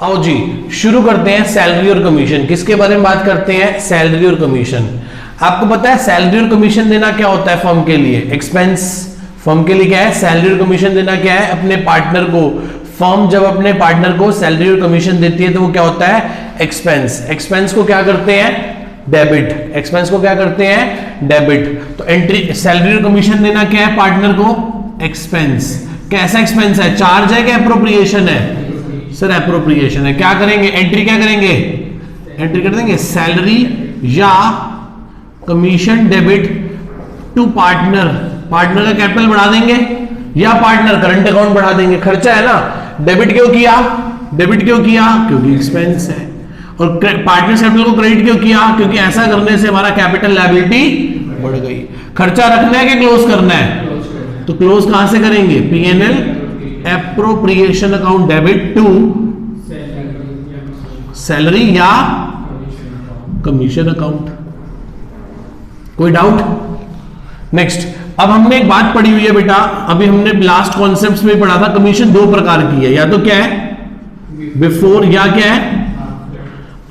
आओ जी शुरू करते हैं सैलरी और कमीशन। किसके बारे में बात करते हैं? सैलरी और कमीशन। आपको पता है सैलरी और कमीशन देना क्या होता है फर्म के लिए? एक्सपेंस। फर्म के लिए क्या है? सैलरी और कमीशन देना क्या है? अपने पार्टनर को। फर्म जब अपने पार्टनर को सैलरी और कमीशन देती है तो वो क्या होता है? एक्सपेंस। एक्सपेंस को क्या करते हैं? डेबिट। एक्सपेंस को क्या करते हैं? डेबिट। तो एंट्री सैलरी और कमीशन देना क्या है पार्टनर को? एक्सपेंस। कैसा एक्सपेंस है? चार्ज है क्या एप्रोप्रिएशन है? सर एप्रोप्रिएशन है। क्या करेंगे? एंट्री क्या करेंगे? एंट्री कर देंगे सैलरी या commission debit to partner. Partner का कैपिटल बढ़ा देंगे या पार्टनर करंट अकाउंट बढ़ा देंगे। खर्चा है ना, डेबिट क्यों किया? डेबिट क्यों किया? क्योंकि एक्सपेंस है। और पार्टनर कैपिटल को क्रेडिट क्यों किया? क्योंकि ऐसा करने से हमारा कैपिटल लायबिलिटी बढ़ गई। खर्चा रखना है कि क्लोज करना है? तो क्लोज कहां से करेंगे? PNL appropriation account debit to salary या कमीशन अकाउंट। कोई डाउट? नेक्स्ट, अब हमने एक बात पढ़ी हुई है बेटा, अभी हमने लास्ट कॉन्सेप्ट्स में पढ़ा था। कमीशन दो प्रकार की है, या तो क्या है? बिफोर या क्या है?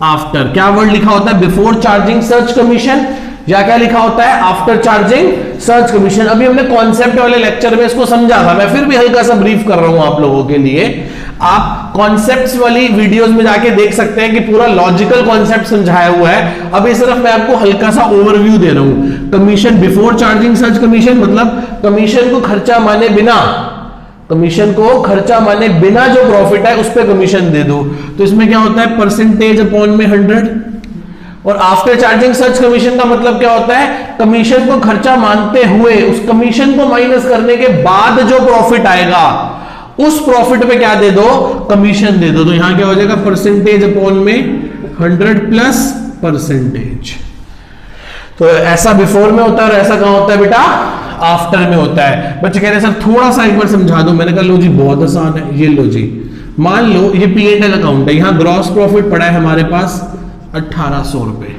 आफ्टर। क्या वर्ड लिखा होता है? बिफोर चार्जिंग सर्च कमीशन या क्या लिखा होता है? आफ्टर चार्जिंग सर्च कमीशन। अभी हमने कॉन्सेप्ट वाले लेक्चर में इसको समझा था, मैं फिर भी हल्का सा ब्रीफ कर रहा हूं आप लोगों के लिए। आप कॉन्सेप्ट्स वाली वीडियोस में जाके देख सकते हैं कि पूरा लॉजिकल कॉन्सेप्ट समझाया हुआ है। अभी सिर्फ मैं आपको हल्का सा ओवरव्यू दे रहा हूं। कमीशन बिफोर चार्जिंग सर्च कमीशन मतलब कमीशन को खर्चा माने बिना, कमीशन को खर्चा माने बिना जो प्रॉफिट है उस पर कमीशन दे दो। तो इसमें क्या होता है? परसेंटेज अपॉन में 100। और आफ्टर चार्जिंग सर्च कमीशन का मतलब क्या होता है? कमीशन को खर्चा मानते हुए उस कमीशन को माइनस करने के बाद जो प्रॉफिट आएगा उस प्रॉफिट पे क्या दे दो? कमीशन दे दो। तो यहां क्या हो जाएगा? परसेंटेज अपॉन में 100 प्लस परसेंटेज। तो ऐसा बिफोर में होता है और ऐसा कहां होता है बेटा? आफ्टर में होता है। बच्चे कह रहे हैं सर थोड़ा सा एक बार समझा दो। मैंने कहा लो जी बहुत आसान है। ये लो जी, मान लो ये P&L अकाउंट है, यहां ग्रॉस प्रॉफिट पड़ा है हमारे पास 1800 रुपए।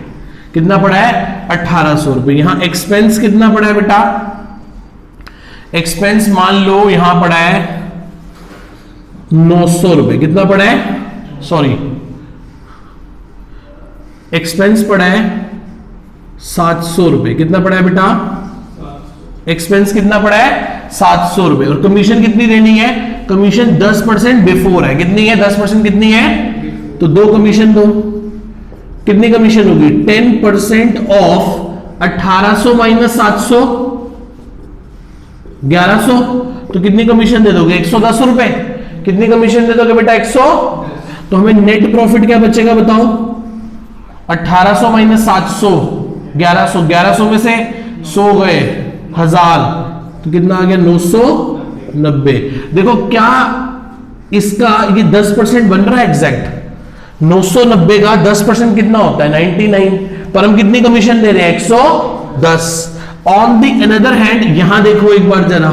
कितना पड़ा है? 1800 रुपए। यहां एक्सपेंस कितना पड़ा है बेटा? एक्सपेंस मान लो यहां पड़ा है 900 रुपए। कितना पड़ा है? सॉरी, एक्सपेंस पड़ा है 700 रुपए। कितना पड़ा है बेटा? एक्सपेंस कितना पड़ा है? 700 रुपए। और कमीशन कितनी देनी है? कमीशन 10% बिफोर है। कितनी है? 10% कितनी है? तो दो कमीशन दो। कितनी कमीशन होगी? 10% ऑफ 1800 माइनस 700 1100। तो कितनी कमीशन दे दोगे? 110 रुपए। कितनी कमीशन दे दोगे बेटा? 100। तो हमें नेट प्रॉफिट क्या बचेगा बताओ? 1800 माइनस 700 1100। 1100 में से 100 गए 1000, तो कितना आ गया? 990। देखो क्या इसका ये 10% बन रहा है एग्जैक्ट। 990 का 10% कितना होता है? 99। पर हम कितनी कमीशन दे रहे हैं? 110। ऑन द अनदर हैंड यहां देखो एक बार जरा,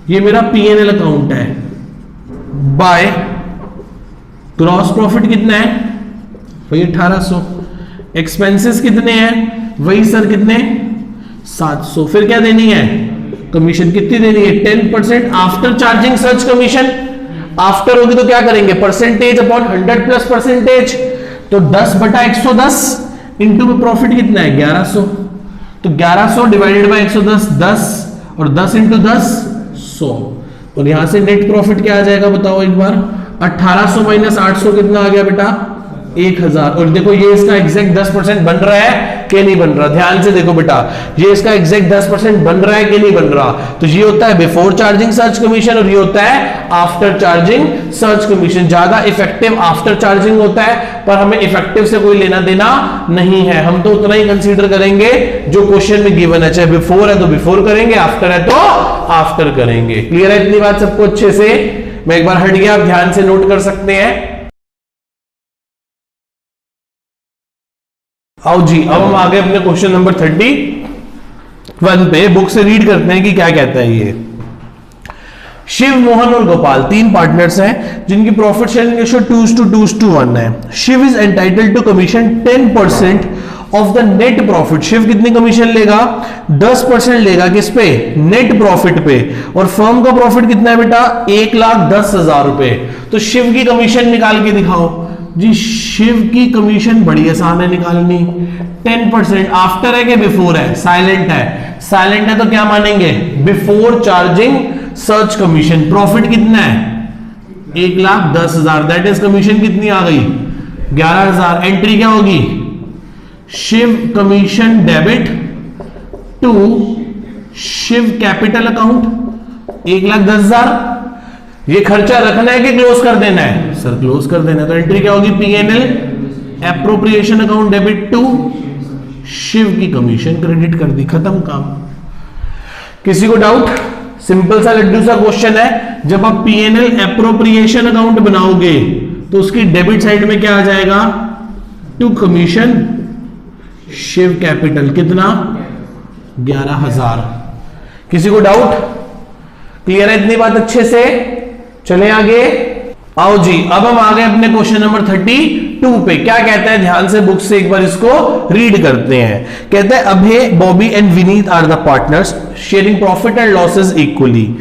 ये मेरा P&L अकाउंट है। बाय ग्रॉस प्रॉफिट कितना है? वही 1800। एक्सपेंसेस कितने हैं? वही सर कितने? 700। फिर क्या देनी है? कमीशन कितनी देनी है? 10% आफ्टर चार्जिंग सर्च कमीशन। आफ्टर होगी तो क्या करेंगे? Percentage upon 100 plus percentage. तो 10 बटा 110 इंटू में प्रॉफिट कितना है? 1100। तो 1100 डिवाइडेड बाय 110 10, और 10 इंटू 10 100। और यहां से नेट प्रॉफिट क्या आ जाएगा बताओ एक बार? 1800 माइनस 800 कितना आ गया बेटा? 1000। और देखो ये इसका एग्जैक्ट 10% बन रहा है कि नहीं बन रहा? ध्यान से देखो बेटा, ये इसका एग्जैक्ट 10% बन रहा है कि नहीं बन रहा? तो ये होता है बिफोर चार्जिंग सर्च कमीशन और ये होता है आफ्टर चार्जिंग सर्च कमीशन। ज्यादा इफेक्टिव आफ्टर चार्जिंग होता है, पर हमें इफेक्टिव से कोई लेना देना नहीं है। हम तो उतना ही कंसीडर करेंगे जो क्वेश्चन में गिवन है। चाहे बिफोर है तो बिफोर करेंगे, आफ्टर है तो आफ्टर करेंगे। क्लियर है इतनी बात सबको अच्छे से? मैं एक बार हट गया, आप ध्यान से नोट कर सकते हैं। आओ जी, अब हम आगे अपने क्वेश्चन नंबर 31 पे बुक से रीड करते हैं कि क्या कहता है ये। शिव, मोहन और गोपाल 3 पार्टनर्स हैं जिनकी प्रॉफिट शेयरिंग रेशियो 2:1 है। Shiv is entitled to commission 10% of the net profit. Shiv कितनी कमीशन लेगा? 10% लेगा किस पे? नेट प्रॉफिट पे। और फर्म का प्रॉफिट कितना है बेटा? 1,10,000 रुपए। तो शिव की कमीशन निकाल के दिखाओ जी। शिव की कमीशन बड़ी आसान है निकालनी, 10%। आफ्टर है कि बिफोर है? साइलेंट है। साइलेंट है तो क्या मानेंगे? बिफोर चार्जिंग सर्च कमीशन। प्रॉफिट कितना है? 1,10,000। दैट इज कमीशन कितनी आ गई? 11,000। एंट्री क्या होगी? Shiv commission debit to Shiv capital account 1,10,000। ये खर्चा रखना है कि क्लोज कर देना है? सर क्लोज कर देना है। तो एंट्री क्या होगी? P&L appropriation account debit to Shiv की कमीशन क्रेडिट कर दी, खत्म काम। किसी को डाउट? सिंपल सा लड्डू सा क्वेश्चन है। जब आप P&L एप्रोप्रिएशन अकाउंट बनाओगे तो उसकी डेबिट साइड में क्या आ जाएगा? To commission Shiv capital. कितना? 11,000। किसी को डाउट? क्लियर है इतनी बात अच्छे से? चले आगे। आओ जी, अब हम आ गए अपने क्वेश्चन नंबर 32 पे। क्या कहता है? ध्यान से बुक से एक बार इसको रीड करते हैं। कहता है Abhay, Bobby and Vineet are the partners sharing profit and losses equally.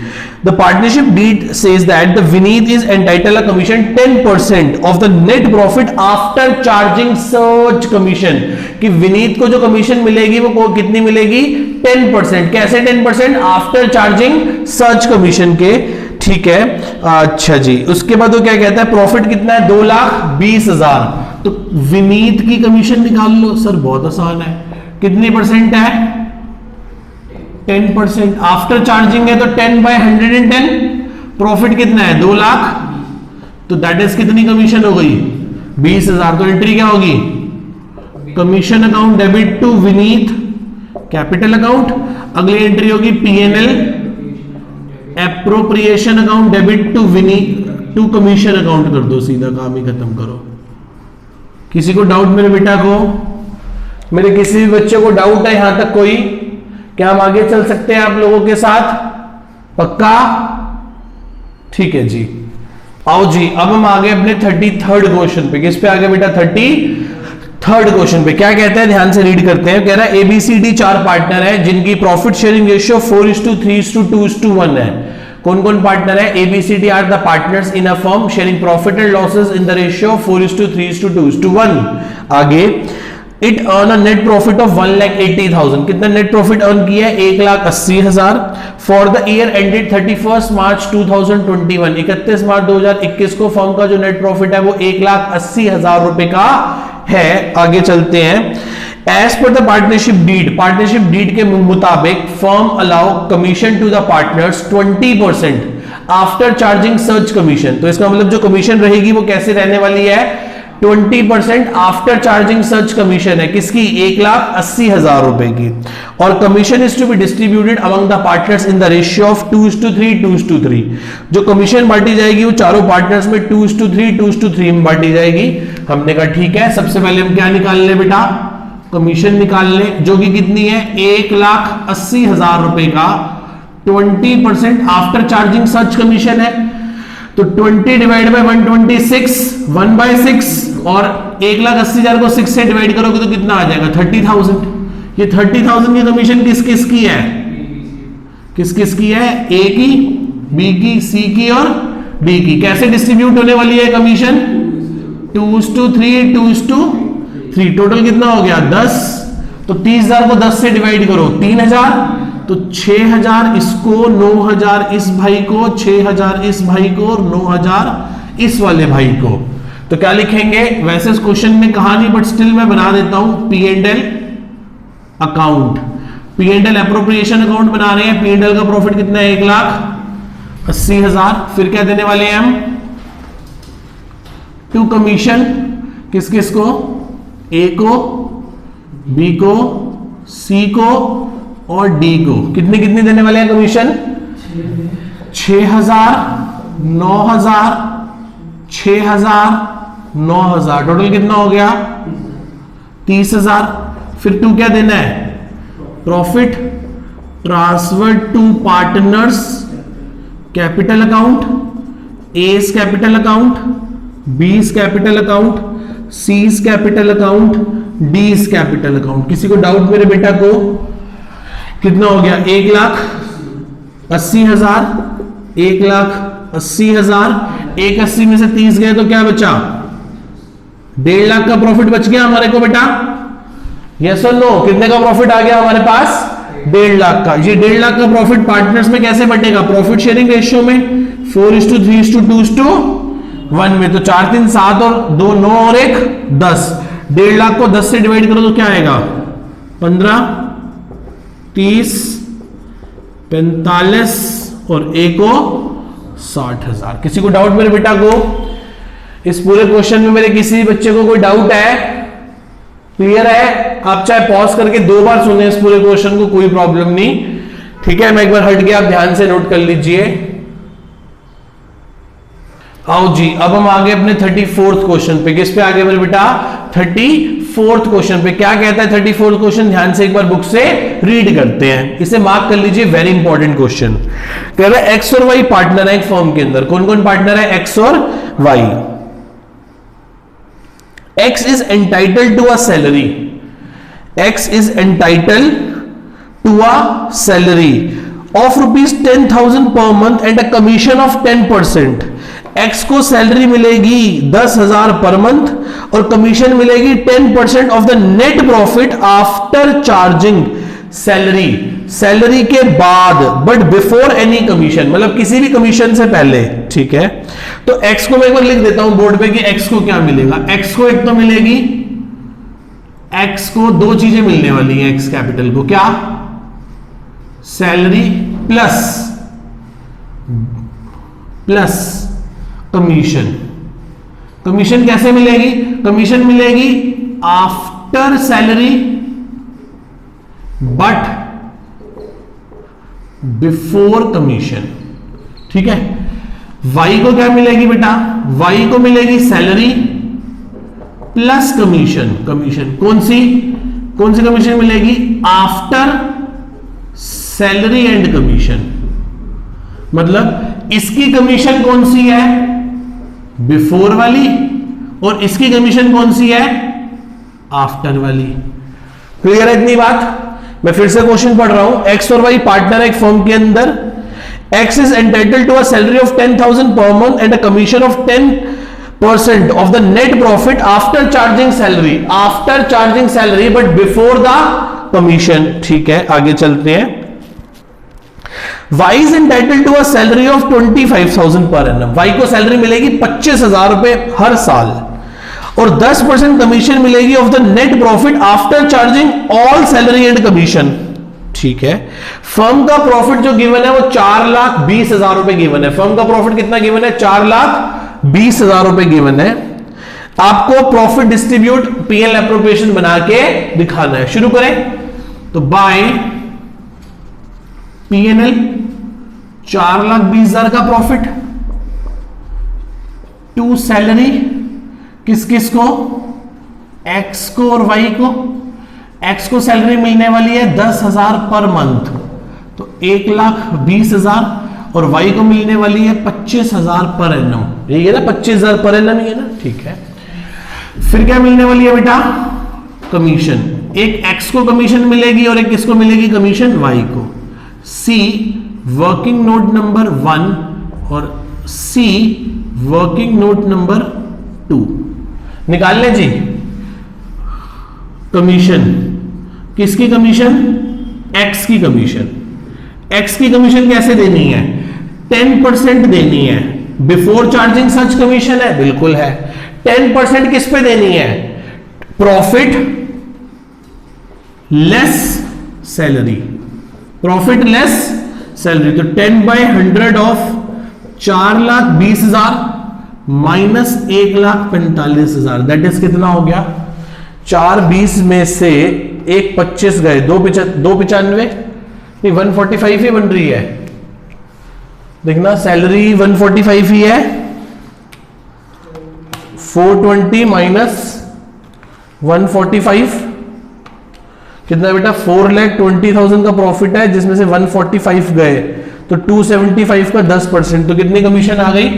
The partnership deed says that the Vineet is entitled a commission 10% of the net profit after charging search commission। कि विनीत को जो कमीशन मिलेगी वो कितनी मिलेगी? 10%। कैसे 10%? आफ्टर चार्जिंग सर्च commission के। ठीक है, अच्छा जी। उसके बाद वो क्या कहता है? प्रॉफिट कितना है? 2,20,000। तो विनीत की कमीशन निकाल लो। सर बहुत आसान है। कितनी परसेंट है? 10%। आफ्टर चार्जिंग है तो 10/110। प्रॉफिट कितना है? 2 लाख। तो दैट इज कितनी कमीशन हो गई? 20,000। तो एंट्री क्या होगी? Commission account debit to Vineet capital account. अगली एंट्री होगी P&L appropriation account debit to Vineet to commission account. कर दो, सीधा काम ही खत्म करो। किसी को डाउट मेरे बेटा को? मेरे किसी भी बच्चे को डाउट है यहां तक कोई? क्या हम आगे चल सकते हैं आप लोगों के साथ? पक्का? ठीक है जी। आओ जी, अब हम आगे अपने 33rd क्वेश्चन पे। किस पे आगे बेटा? 33rd क्वेश्चन पे। क्या कहता है? ध्यान से रीड करते हैं। कह रहा है ABCD 4 पार्टनर है जिनकी प्रॉफिट शेयरिंग रेशियो 4:3:2:1 है। कौन कौन पार्टनर है? ABCD are the partners in a firm sharing profit and losses in the ratio 4:3:2:1। आगे, it earn a net profit of 1,80,000। कितना नेट प्रॉफिट अर्न किया है? 1,80,000 फॉर द ईयर एंडेड 31 मार्च 2021। 31 मार्च 2021 को firm का जो नेट प्रॉफिट है वो 1,80,000 रुपए का है। आगे चलते हैं। As per the partnership deed के मुताबिक firm allow commission to the partners 20% after charging सर्च कमीशन। तो इसका मतलब जो कमीशन रहेगी वो कैसे रहने वाली है? 20% आफ्टर चार्जिंग सर्च कमीशन है। किसकी? 1,80,000 रुपए की। और commission is to be distributed among the partners in the ratio of 2:3:2:3। जो कमीशन बांटी जाएगी वो चारों पार्टनर्स में 2:3:2:3 में बांटी जाएगी। हमने कहा ठीक है, सबसे पहले हम क्या निकाल ले बेटा? कमीशन निकाल ले, जो कि कितनी है? 1,80,000 रुपए का 20% आफ्टर चार्जिंग सर्च कमीशन है। तो 20 डिवाइड बाय 126 1/6 और 1,80,000 को 6 से डिवाइड करोगे तो कितना आ जाएगा? 30,000। ये 30,000 की कमीशन किस किस की है? किस किस की है? A की, B की, C की और D की। कैसे डिस्ट्रीब्यूट होने वाली है कमीशन? 2:3:2:3। टोटल कितना हो गया? 10। तो 30,000 को 10 से डिवाइड करो, 3,000। तो 6,000 इसको, 9,000 इस भाई को, 6,000 इस भाई को और 9,000 इस वाले भाई को। तो क्या लिखेंगे? वैसे इस क्वेश्चन में कहा नहीं बट स्टिल मैं बना देता हूं। P&L account, P&L appropriation account बना रहे हैं। P&L का प्रॉफिट कितना है? 1,80,000। फिर क्या देने वाले हैं हम? To commission. किस किस को? A को, B को, C को और D को। कितनी कितनी देने वाले हैं कमीशन? 6,000, 9,000, 6,000, 9,000। टोटल कितना हो गया? 30,000। फिर टू क्या देना है? Profit transfer to partners capital account, A's capital account, B's capital account, C's capital account, D is capital account. किसी को डाउट मेरे बेटा को? कितना हो गया? 1,80,000, 1,80,000, 1,80 में से 30 गए तो क्या बचा? 1.5 लाख का प्रॉफिट बच गया हमारे को बेटा। यस और नो? कितने का प्रॉफिट आ गया हमारे पास? 1.5 लाख का। ये 1.5 लाख का प्रॉफिट पार्टनर्स में कैसे बटेगा? प्रॉफिट शेयरिंग रेशियो में 4:3:2:1 में। तो 4 3 7 और 2 9 और 1 10। 1.5 लाख को 10 से डिवाइड करो तो क्या आएगा? 15, 30, 45 और 1 को 60,000। किसी को डाउट मेरे बेटा को? इस पूरे क्वेश्चन में मेरे किसी बच्चे को कोई डाउट है? क्लियर है? आप चाहे पॉज करके 2 बार सुने इस पूरे क्वेश्चन को, कोई प्रॉब्लम नहीं। ठीक है, मैं एक बार हट गया, आप ध्यान से नोट कर लीजिए। आओ जी, अब हम आगे अपने 34th क्वेश्चन पे। किस पे आगे मेरे बेटा? 34th क्वेश्चन पे। क्या कहता है 34th क्वेश्चन? ध्यान से एक बार बुक से रीड करते हैं, इसे मार्क कर लीजिए, वेरी इंपॉर्टेंट क्वेश्चन। कह रहा है एक्स और वाई पार्टनर है एक फर्म के अंदर। कौन कौन पार्टनर है? एक्स और Y. X is entitled to a salary. X is entitled to a salary of ₹10,000 per month and a commission of 10%। X को सैलरी मिलेगी 10,000 पर मंथ और कमीशन मिलेगी 10% of the net profit after charging salary. Salary के बाद, but before any commission, मतलब किसी भी commission से पहले। ठीक है, तो एक्स को मैं एक बार लिख देता हूं बोर्ड पे कि एक्स को क्या मिलेगा। एक्स को एक तो मिलेगी, एक्स को 2 चीजें मिलने वाली हैं एक्स कैपिटल को। क्या? Salary plus commission. कमीशन कैसे मिलेगी? कमीशन मिलेगी after salary but before commission. ठीक है, वाई को क्या मिलेगी बेटा? वाई को मिलेगी सैलरी प्लस कमीशन। कमीशन कौन सी कमीशन मिलेगी? After salary and commission. मतलब इसकी कमीशन कौन सी है? बिफोर वाली, और इसकी कमीशन कौन सी है? आफ्टर वाली। क्लियर है इतनी बात? मैं फिर से क्वेश्चन पढ़ रहा हूं। एक्स और वाई पार्टनर है एक फर्म के अंदर। X is entitled to a salary of 10,000 per month and a commission of 10% of the net profit after charging salary. After charging salary but before the commission. ठीक है, आगे चलते हैं। Y is entitled to a salary of 25,000 per annum। Y को salary मिलेगी 25,000 रुपए हर साल और 10% कमीशन मिलेगी of the net profit after charging all salary and commission. ठीक है, फर्म का प्रॉफिट जो गिवन है वो 4,20,000 रुपए गिवन है। फर्म का प्रॉफिट कितना गिवन है? 4,20,000 रुपए गिवन है। आपको प्रॉफिट डिस्ट्रीब्यूट पीएल एप्रोप्रिएशन बना के दिखाना है। शुरू करें तो बाय पीएनएल 4,20,000 का प्रॉफिट टू सैलरी किस किस को? एक्स को और वाई को। एक्स को सैलरी मिलने वाली है 10,000 पर मंथ, तो 1,20,000, और वाई को मिलने वाली है 25,000 पर एनम। यही है ना, 25,000 पर एनम ही है ना। ठीक है, फिर क्या मिलने वाली है बेटा? कमीशन। एक एक्स को कमीशन मिलेगी और एक किसको मिलेगी कमीशन? वाई को। सी वर्किंग नोट नंबर 1 और सी वर्किंग नोट नंबर 2 निकाल लें जी। कमीशन किसकी कमीशन? एक्स की कमीशन। एक्स की कमीशन कैसे देनी है? 10% देनी है। बिफोर चार्जिंग सच कमीशन है, बिल्कुल है। 10% किस पे देनी है? Profit less salary. Profit less salary, तो 10/100 ऑफ 4,20,000 माइनस 1,45,000, दैट इज कितना हो गया? 4,20 में से 1,25 गए, 2,95 नहीं 145 ही बन रही है। देखना सैलरी 145 ही है। 420 माइनस 145 कितना बेटा? 4,20,000 का प्रॉफिट है जिसमें से 145 गए, तो 275 का 10%, तो कितनी कमीशन आ गई?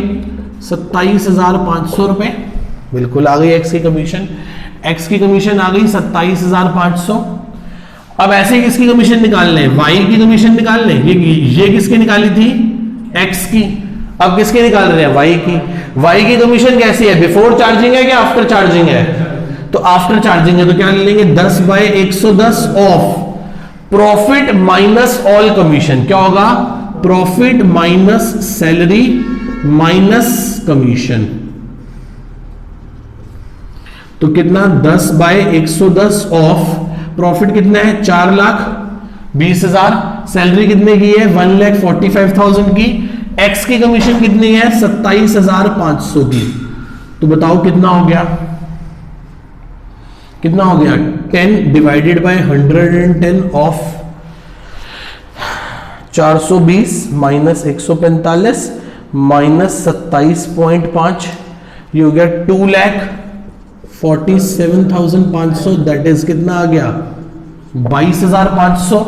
27,500 रुपए। बिल्कुल आ गई एक्स की कमीशन। एक्स की कमीशन आ गई 27,500। अब ऐसे किसकी कमीशन निकाल लें, वाई की कमीशन निकाल लें। ये किसकी निकाली थी, एक्स की। अब किसके निकाल रहे हैं, वाई की। वाई की कमीशन कैसी है, बिफोर चार्जिंग है कि आफ्टर चार्जिंग है, तो आफ्टर चार्जिंग है, तो क्या ले लेंगे 10/110 of profit minus all commission. क्या होगा, profit minus salary minus commission. तो कितना 10/110 ऑफ प्रॉफिट कितना है 4,20,000, सैलरी कितने की है 1,45,000 की, एक्स की कमीशन कितनी है 27,500 की। तो बताओ कितना हो गया, कितना हो गया 10 divided by 110 of 420 minus 145 minus 27.5, ये हो गया 2,47,500। दैट इज कितना आ गया 22,500।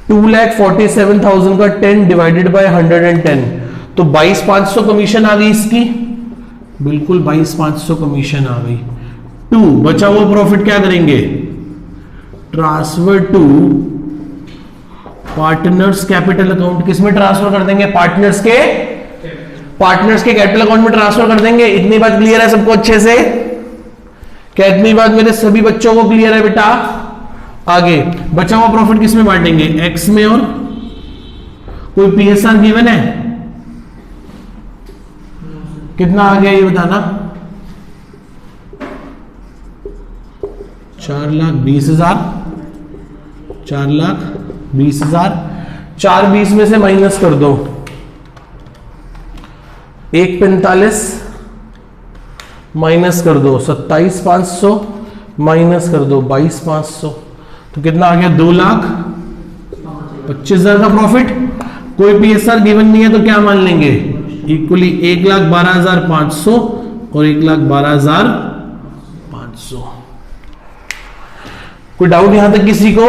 2,47,000 का 10 डिवाइडेड बाय 110, तो 22,500 कमीशन आ गई इसकी, बिल्कुल 22,500 कमीशन आ गई। 2 बचा हुआ प्रॉफिट क्या करेंगे, transfer to partners capital account. किसमें ट्रांसफर कर देंगे, पार्टनर्स के कैपिटल अकाउंट में ट्रांसफर कर देंगे। इतनी बात क्लियर है सबको अच्छे से, क्या इतनी बात मेरे सभी बच्चों को क्लियर है बेटा। आगे बचा हुआ प्रॉफिट किसमें बांटेंगे, एक्स में। और कोई पीएसआर गिवन है, कितना आ गया ये बताना, 4,20,000, 4,20,000। 4,20 में से माइनस कर दो 1,45, माइनस कर दो 27,500, माइनस कर दो 22,500, तो कितना आ गया 2,25,000 का प्रॉफिट। कोई पीएसआर गिवन नहीं है तो क्या मान लेंगे, इक्वली 1,12,500 और 1,12,500। कोई डाउट यहां तक किसी को,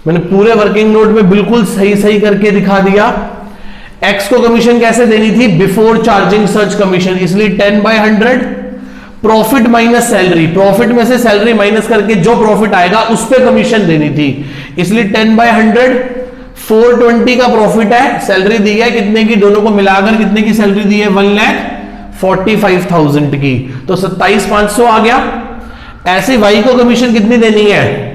मैंने पूरे वर्किंग नोट में बिल्कुल सही सही करके दिखा दिया। एक्स को कमीशन कैसे देनी थी, बिफोर चार्जिंग सच कमीशन, इसलिए 10/100 प्रॉफिट माइनस सैलरी, प्रॉफिट में से सैलरी माइनस करके जो प्रॉफिट आएगा उस पे कमीशन देनी थी, इसलिए 10/100। 420 का प्रॉफिट है, सैलरी दी है कितने की, दोनों को मिलाकर कितने की सैलरी दी है 1,45,000 की, तो 27,500 आ गया। ऐसे वाई को कमीशन कितनी देनी है,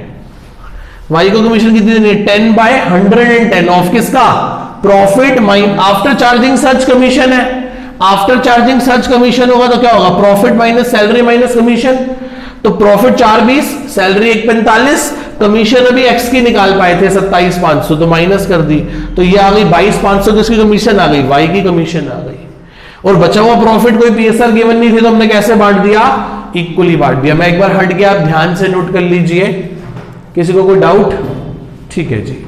वाई को कमीशन कितनी देनी है 10/110 ऑफ किसका, प्रॉफिट माइनस आफ्टर चार्जिंग सच कमीशन है। आफ्टर चार्जिंग सच कमीशन होगा तो क्या होगा, profit minus salary minus commission. तो प्रॉफिट 4,20, सैलरी 1,45, कमीशन अभी एक्स की निकाल पाए थे 27,500, तो माइनस कर दी, तो ये आ गई 22,500 किसकी कमीशन आ गई, वाई की कमीशन आ गई। और बचा हुआ प्रॉफिट कोई पीएसआर गिवन नहीं थी तो हमने कैसे बांट दिया, इक्वली बांट दिया। मैं एक बार हट गया, आप ध्यान से नोट कर लीजिए, किसी को कोई डाउट, ठीक है जी।